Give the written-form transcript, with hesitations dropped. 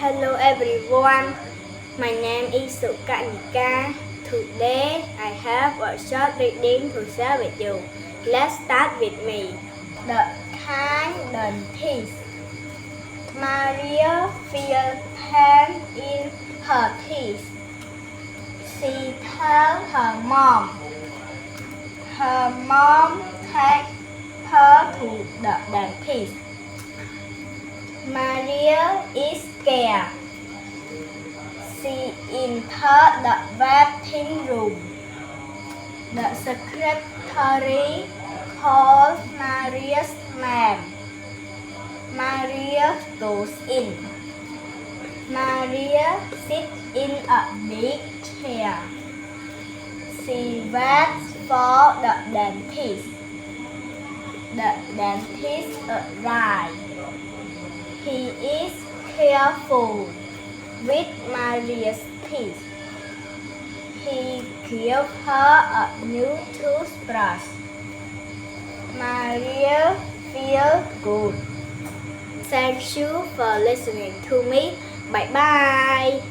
Hello everyone, my name is Sokanika. Today I have a short reading to share with you. Let's start with me. The kind dentist. Maria feels pain in her teeth. She tells her mom. Her mom takes her to the dentist. Maria is scared. She enters the waiting room. The secretary calls Maria's name. Maria goes in. Maria sits in a big chair. She waits for the dentist. The dentist arrives. He is careful with Maria's teeth. He gives her a new toothbrush. Maria feels good. Thank you for listening to me. Bye bye.